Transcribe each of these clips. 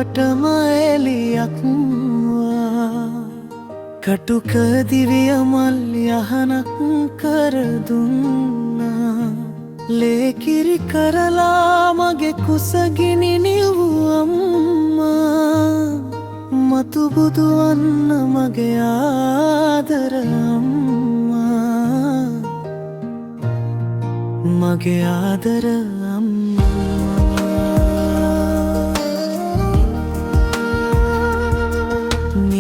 ඔබටම එලියක් කටුක දිවිය මල් යහනක් කර දුන්නා ලේකිරි කරලා මගේ කුසගිනි නිවුවම්මා මතු බුදු වන්න මගේ ආදර අම්මා මගේ ආදර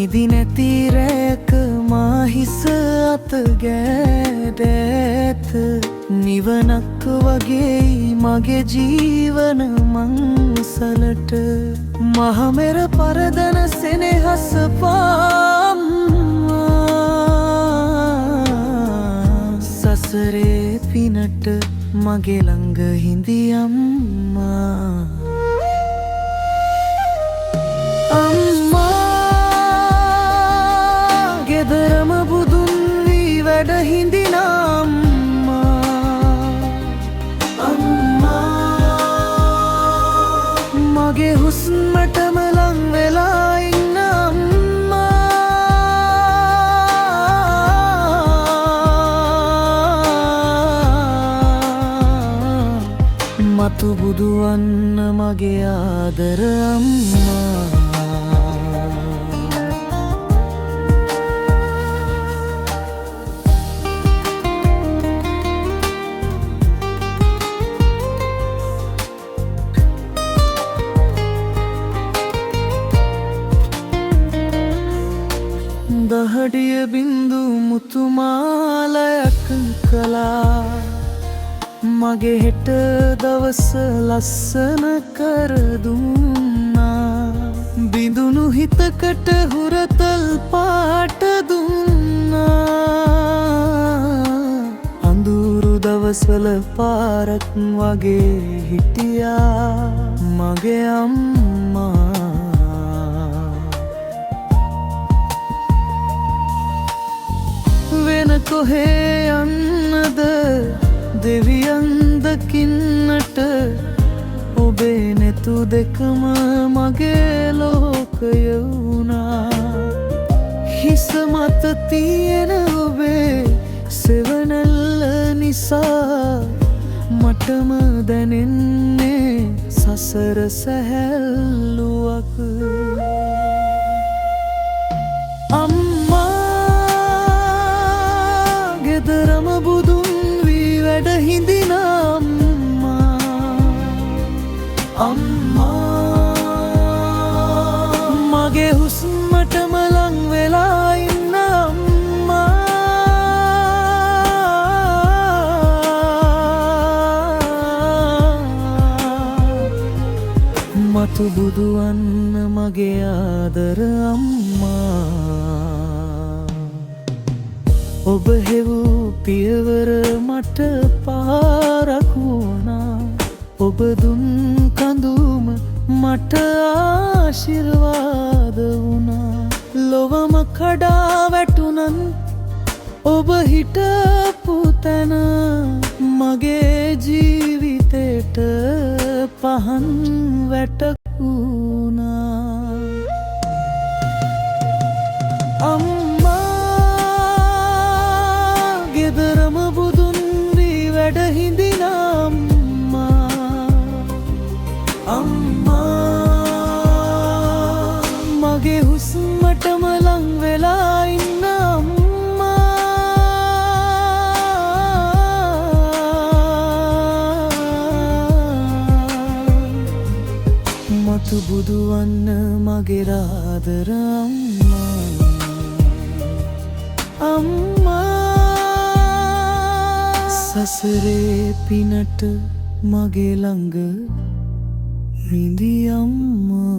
නිදි නැති රැක මා හිස අත ගෑඩ නිවනක් වගේ මගේ ජීවන මංසලට මහමෙර පරදන සෙනෙහස පාම්මා සසරේ පිනට මගේ ළඟ හිඳියම්මා අම්මා ගෙදරම බුදුන් වී වැඩ හිඳිනම් මගේ හුස්මටම ලං වෙලා ඉන්න අම්මා මතු බුදු වන්න මගේ ආදර අම්මා දහඩිය බින්දු මුතුමාලයක් කළා මගේ හෙට දවස ලස්සන කර දුන්නා බිඳුණු හිතකට හුරතල් පාට දුන්නා අඳුරු දවස්වල පාරක් වගේ හිටියා මගේ අම්මා වෙන කොහේ යන්නද දෙවියන් දකින්නට ඔබේ නෙතු දෙකම මගේ ලෝකය වුණා හිස මත තියෙන ඔබේ සෙවනැල්ල නිසා මටම දැනෙන්නේ සසර සැහැල්ලුවක් ගෙදරම බුදුන් වී වැඩ හිඳින අම්මා මගේ හුස්මටම ලං වෙලා ඉන්න අම්මා මතු බුදු වන්න මගේ ආදර අම්මා ඔබ හෙවූ පියවර මට පාරක් වුණා ඔබ දුන් කඳුම මට ආශිර්වාද වුණා ලොවම කඩා වැටුනන් ඔබ හිටපු තැන මගේ ජීවිතේට පහන් වැටක් වුණා ගෙදරම බුදුන් වී වැඩ හිඳින අම්මා මගේ හුස්මටම ලං වෙලා ඉන්න අම්මා මතු බුදු වන්න මගේ ආදර අම්මා සසරේ පිනට මගේ ළඟ හිඳියම්මා